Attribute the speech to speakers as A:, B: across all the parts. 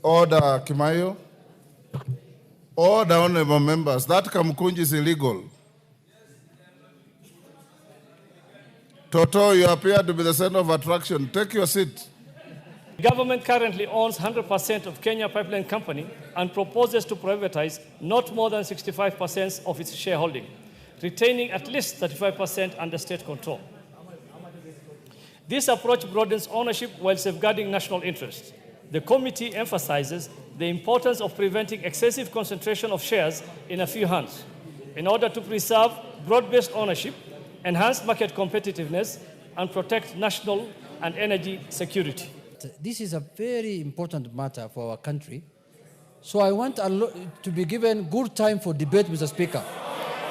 A: Order, Kimayo. Order, honorable members. That Kamkunji is illegal. Toto, you appear to be the center of attraction. Take your seat.
B: The government currently owns 100% of Kenya Pipeline Company and proposes to privatize not more than 65% of its shareholding, retaining at least 35% under state control. This approach broadens ownership while safeguarding national interests. The committee emphasizes the importance of preventing excessive concentration of shares in a few hands in order to preserve broad-based ownership, enhance market competitiveness, and protect national and energy security.
C: This is a very important matter for our country. So I want to be given good time for debate, Mr. Speaker.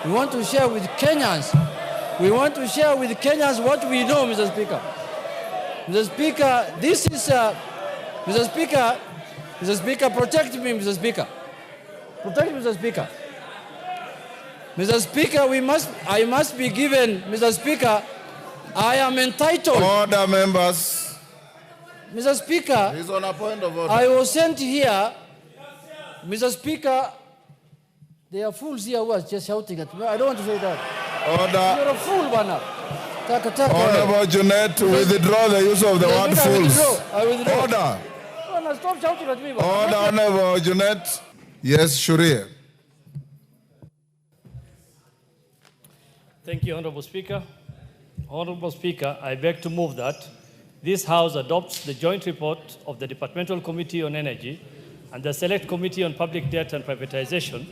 C: We want to share with Kenyans. We want to share with Kenyans what we know, Mr. Speaker. Mr. Speaker, this is, Mr. Speaker, protect me, Mr. Speaker. Protect me, Mr. Speaker. Mr. Speaker, I must be given, Mr. Speaker, I am entitled.
A: Order, members.
C: Mr. Speaker,
A: he's on a point of order.
C: I was sent here, Mr. Speaker, there are fools here who are just shouting at me. I don't want to say that.
A: Order.
C: You're a fool, Bana.
A: Honorable Junet, withdraw the use of the word fools.
C: I withdraw.
A: Order.
C: Bana, stop shouting at me.
A: Order, Honorable Junet. Yes, Shuria.
B: Thank you, Honorable Speaker. Honorable Speaker, I beg to move that this House adopts the joint report of the Departmental Committee on Energy and the Select Committee on Public Debt and Privatization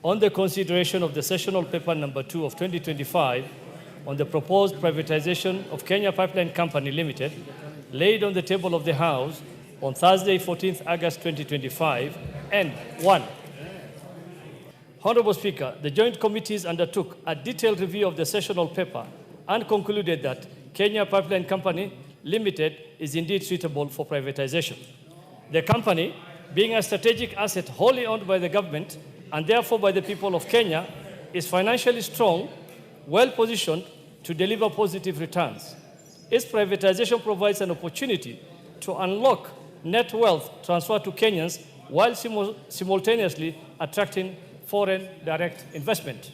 B: on the consideration of the sessional paper number 2 of 2025 on the proposed privatization of Kenya Pipeline Company Limited, laid on the table of the House on Thursday, 14th August 2025, and 1. Honorable Speaker, the joint committees undertook a detailed review of the sessional paper and concluded that Kenya Pipeline Company Limited is indeed suitable for privatization. The company, being a strategic asset wholly owned by the government and therefore by the people of Kenya, is financially strong, well-positioned to deliver positive returns. Its privatization provides an opportunity to unlock net wealth transfer to Kenyans while simultaneously attracting foreign direct investment.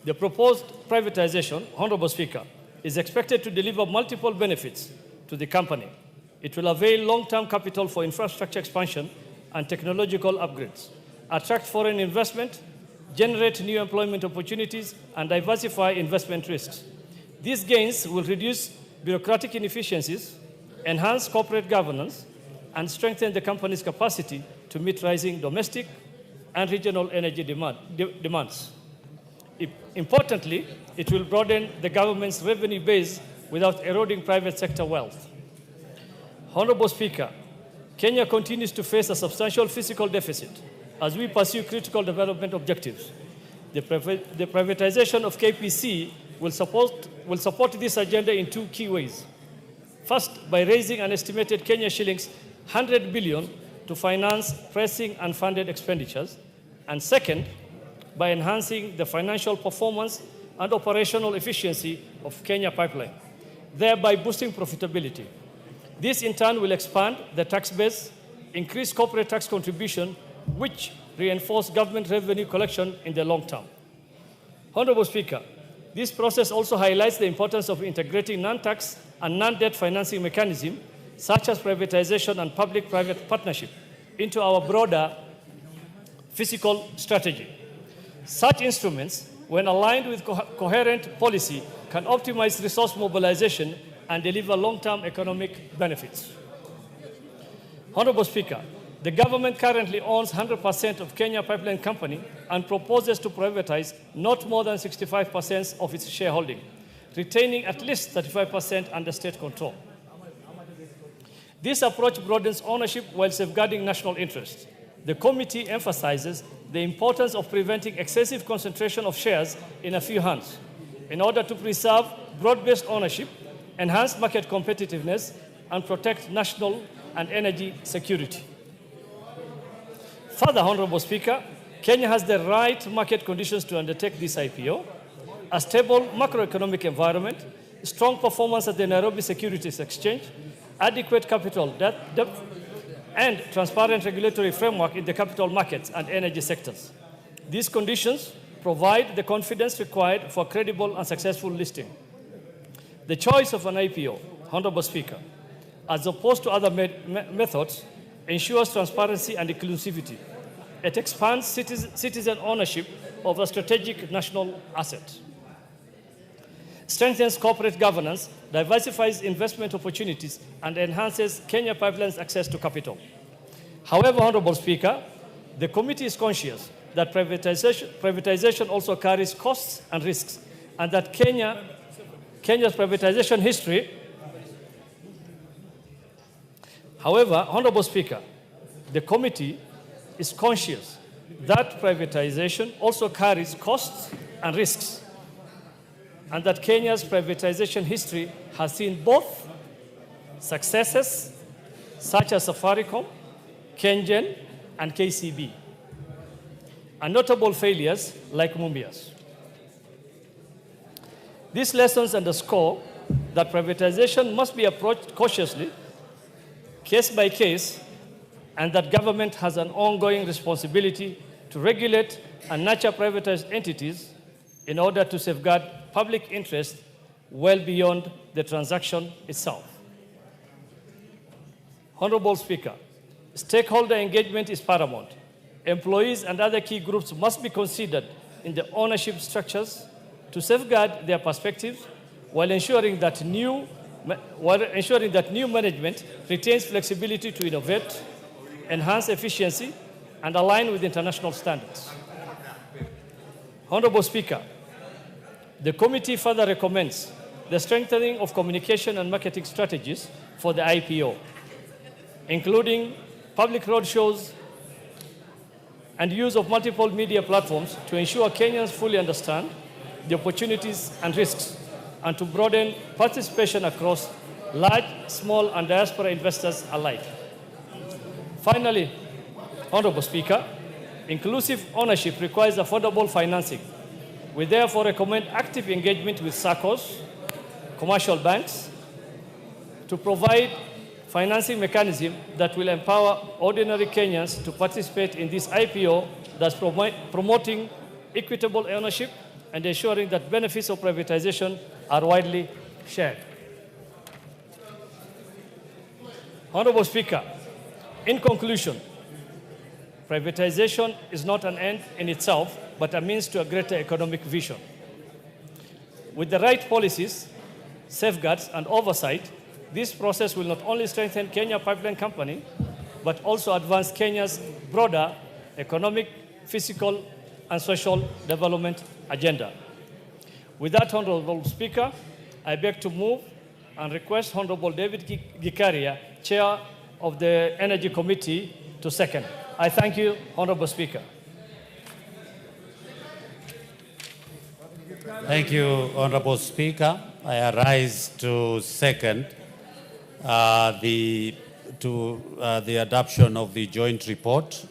B: The proposed privatization, Honorable Speaker, is expected to deliver multiple benefits to the company. It will avail long-term capital for infrastructure expansion and technological upgrades, attract foreign investment, generate new employment opportunities, and diversify investment risks. These gains will reduce bureaucratic inefficiencies, enhance corporate governance, and strengthen the company's capacity to meet rising domestic and regional energy demands. Importantly, it will broaden the government's revenue base without eroding private sector wealth. Honorable Speaker, Kenya continues to face a substantial fiscal deficit as we pursue critical development objectives. The privatization of KPC will support this agenda in two key ways. First, by raising an estimated Kenya shillings 100 billion to finance pressing unfunded expenditures. And second, by enhancing the financial performance and operational efficiency of Kenya Pipeline, thereby boosting profitability. This in turn will expand the tax base, increase corporate tax contribution, which reinforce government revenue collection in the long term. Honorable Speaker, this process also highlights the importance of integrating non-tax and non-debt financing mechanisms, such as privatization and public-private partnership, into our broader fiscal strategy. Such instruments, when aligned with coherent policy, can optimize resource mobilization and deliver long-term economic benefits. Honorable Speaker, the government currently owns 100% of Kenya Pipeline Company and proposes to privatize not more than 65% of its shareholding, retaining at least 35% under state control. This approach broadens ownership while safeguarding national interests. The committee emphasizes the importance of preventing excessive concentration of shares in a few hands in order to preserve broad-based ownership, enhance market competitiveness, and protect national and energy security. Further, Honorable Speaker, Kenya has the right market conditions to undertake this IPO, a stable macroeconomic environment, strong performance at the Nairobi Securities Exchange, adequate capital depth, and transparent regulatory framework in the capital markets and energy sectors. These conditions provide the confidence required for credible and successful listing. The choice of an IPO, Honorable Speaker, as opposed to other methods, ensures transparency and inclusivity. It expands citizen ownership of a strategic national asset, strengthens corporate governance, diversifies investment opportunities, and enhances Kenya Pipeline's access to capital. However, Honorable Speaker, the committee is conscious that privatization also carries costs and risks, and that Kenya's privatization history. However, Honorable Speaker, the committee is conscious that privatization also carries costs and risks, and that Kenya's privatization history has seen both successes, such as Safaricom, Kenyans, and KCB, and notable failures like Mumbia's. These lessons underscore that privatization must be approached cautiously, case by case, and that government has an ongoing responsibility to regulate and nurture privatized entities in order to safeguard public interest well beyond the transaction itself. Honorable Speaker, stakeholder engagement is paramount. Employees and other key groups must be considered in the ownership structures to safeguard their perspectives while ensuring that new management retains flexibility to innovate, enhance efficiency, and align with international standards. Honorable Speaker, the committee further recommends the strengthening of communication and marketing strategies for the IPO, including public roadshows and use of multiple media platforms to ensure Kenyans fully understand the opportunities and risks, and to broaden participation across large, small, and diaspora investors alike. Finally, Honorable Speaker, inclusive ownership requires affordable financing. We therefore recommend active engagement with SACCOs, commercial banks, to provide financing mechanism that will empower ordinary Kenyans to participate in this IPO, thus promoting equitable ownership and ensuring that benefits of privatization are widely shared. Honorable Speaker, in conclusion, privatization is not an end in itself, but a means to a greater economic vision. With the right policies, safeguards, and oversight, this process will not only strengthen Kenya Pipeline Company, but also advance Kenya's broader economic, physical, and social development agenda. With that, Honorable Speaker, I beg to move and request Honorable David Gikaria, Chair of the Energy Committee, to second. I thank you, Honorable Speaker.
D: Thank you, Honorable Speaker. I arise to second the adoption of the joint report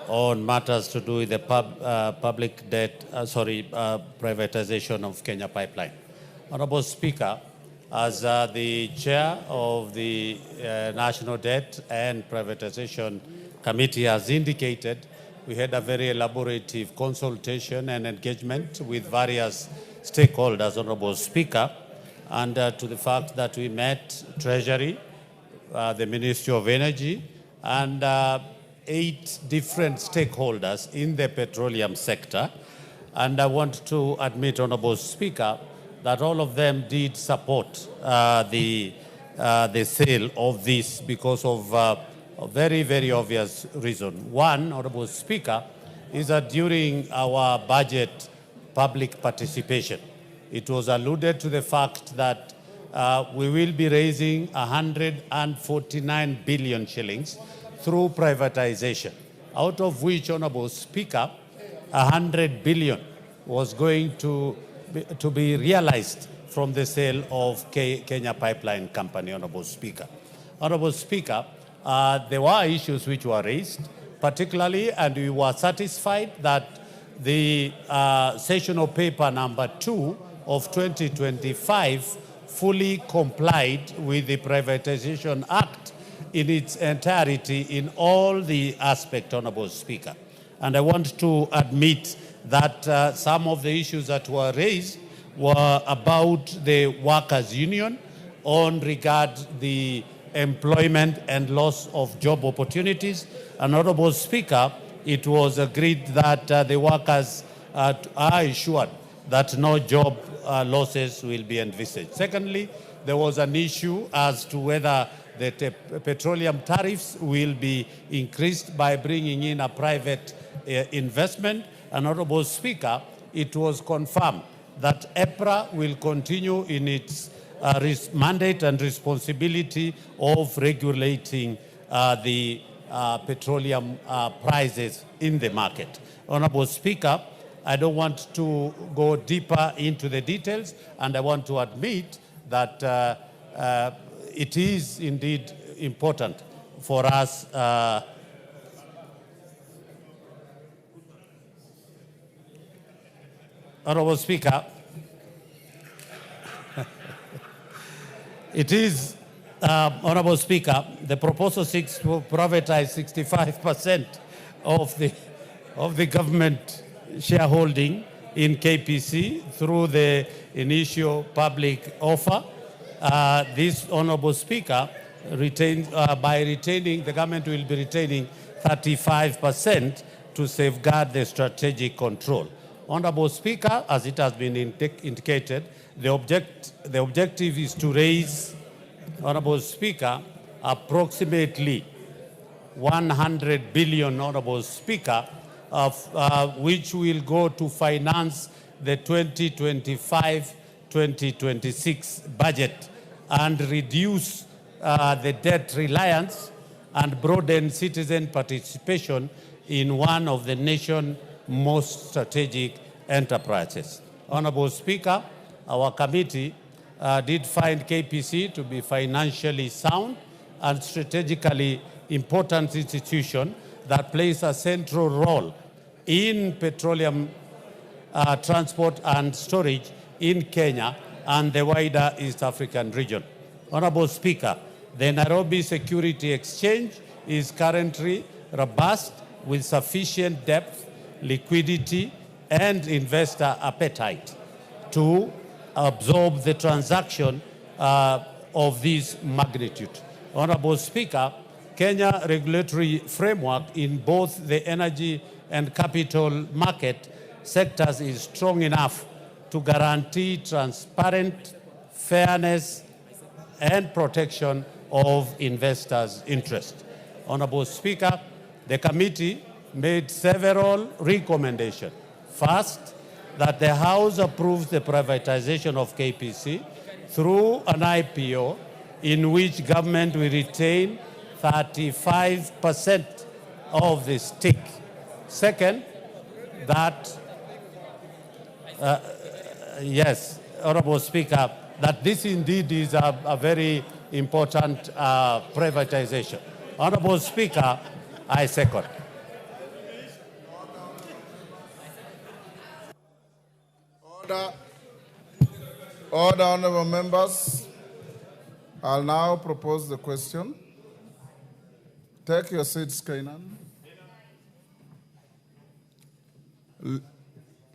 D: on matters to do with the privatization of Kenya Pipeline. Honorable Speaker, as the chair of the National Debt and Privatization Committee has indicated, we had a very elaborative consultation and engagement with various stakeholders, Honorable Speaker, and to the fact that we met Treasury, the Ministry of Energy, and 8 different stakeholders in the petroleum sector. And I want to admit, Honorable Speaker, that all of them did support the sale of this because of a very, very obvious reason. One, Honorable Speaker, is that during our budget public participation, it was alluded to the fact that we will be raising 149 billion shillings through privatization, out of which, Honorable Speaker, 100 billion was going to be realized from the sale of Kenya Pipeline Company, Honorable Speaker. Honorable Speaker, there were issues which were raised, particularly, and we were satisfied that the sessional paper number 2 of 2025 fully complied with the Privatization Act in its entirety in all the aspects, Honorable Speaker. And I want to admit that some of the issues that were raised were about the workers' union on regard the employment and loss of job opportunities. And Honorable Speaker, it was agreed that the workers are assured that no job losses will be envisaged. Secondly, there was an issue as to whether the petroleum tariffs will be increased by bringing in a private investment. And Honorable Speaker, it was confirmed that EPRA will continue in its mandate and responsibility of regulating the petroleum prices in the market. Honorable Speaker, I don't want to go deeper into the details, and I want to admit that it is indeed important for us Honorable Speaker, it is, Honorable Speaker, the proposal seeks to privatize 65% of the government shareholding in KPC through the initial public offer. This, Honorable Speaker, by retaining, the government will be retaining 35% to safeguard the strategic control. Honorable Speaker, as it has been indicated, the objective is to raise, Honorable Speaker, approximately 100 billion, Honorable Speaker, which will go to finance the 2025-2026 budget and reduce the debt reliance and broaden citizen participation in one of the nation's most strategic enterprises. Honorable Speaker, our committee did find KPC to be financially sound and strategically important institution that plays a central role in petroleum transport and storage in Kenya and the wider East African region. Honorable Speaker, the Nairobi Security Exchange is currently robust with sufficient depth, liquidity, and investor appetite to absorb the transaction of this magnitude. Honorable Speaker, Kenya regulatory framework in both the energy and capital market sectors is strong enough to guarantee transparent, fairness, and protection of investors' interest. Honorable Speaker, the committee made several recommendations. First, that the House approves the privatization of KPC through an IPO in which government will retain 35% of the stake. Second, that, yes, Honorable Speaker, that this indeed is a very important privatization. Honorable Speaker, I second.
A: Order, honorable members. I'll now propose the question. Take your seats, Kenyans.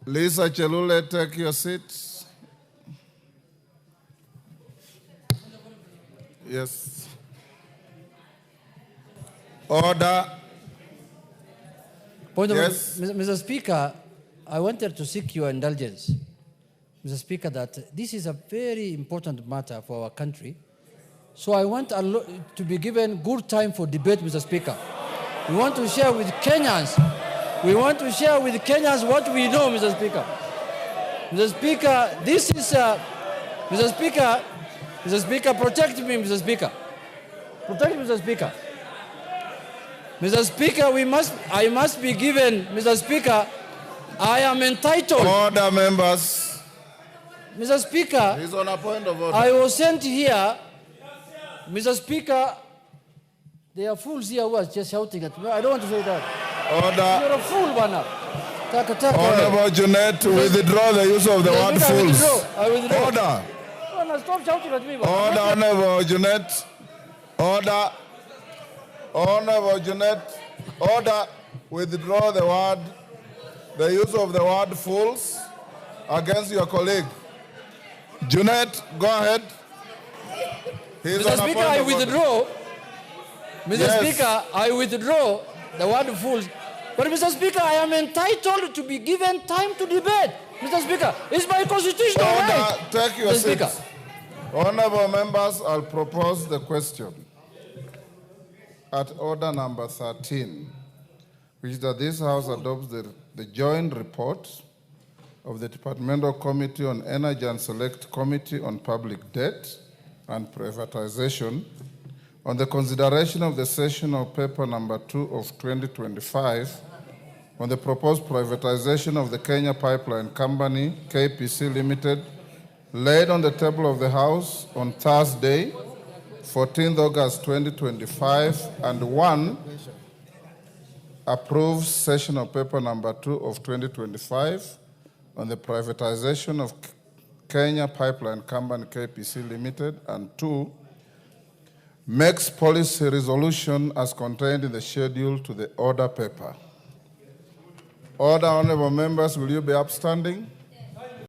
A: Lisa Chelule, take your seats. Yes. Order.
C: Point
A: Yes.
C: Mr. Speaker, I wanted to seek your indulgence, Mr. Speaker, that this is a very important matter for our country. So I want to be given good time for debate, Mr. Speaker. We want to share with Kenyans. We want to share with Kenyans what we know, Mr. Speaker. Mr. Speaker, this is, Mr. Speaker, protect me, Mr. Speaker. Protect me, Mr. Speaker. Mr. Speaker, I must be given, Mr. Speaker, I am entitled.
A: Order, members.
C: Mr. Speaker,
A: He's on a point of order.
C: I was sent here, Mr. Speaker, there are fools here who are just shouting at me. I don't want to say that.
A: Order.
C: You're a fool, Bana.
A: Honorable Junet, withdraw the use of the word fools.
C: I withdraw.
A: Order.
C: Bana, stop shouting at me, Bana.
A: Order, Honorable Junet. Order. Honorable Junet, order, withdraw the use of the word fools against your colleague. Junet, go ahead.
C: Mr. Speaker, I withdraw. Mr. Speaker, I withdraw the word fools. But Mr. Speaker, I am entitled to be given time to debate. Mr. Speaker, it's my constitutional right.
A: Take your seats. Honorable members, I'll propose the question at order number 13, which is that this House adopts the joint report of the Departmental Committee on Energy and Select Committee on Public Debt and Privatization on the consideration of the sessional paper number 2 of 2025 on the proposed privatization of the Kenya Pipeline Company, KPC Limited, laid on the table of the House on Thursday, 14th August 2025, and 1, approves sessional paper number 2 of 2025 on the privatization of Kenya Pipeline Company, KPC Limited, and 2, makes policy resolution as contained in the schedule to the order paper. Order, honorable members, will you be upstanding?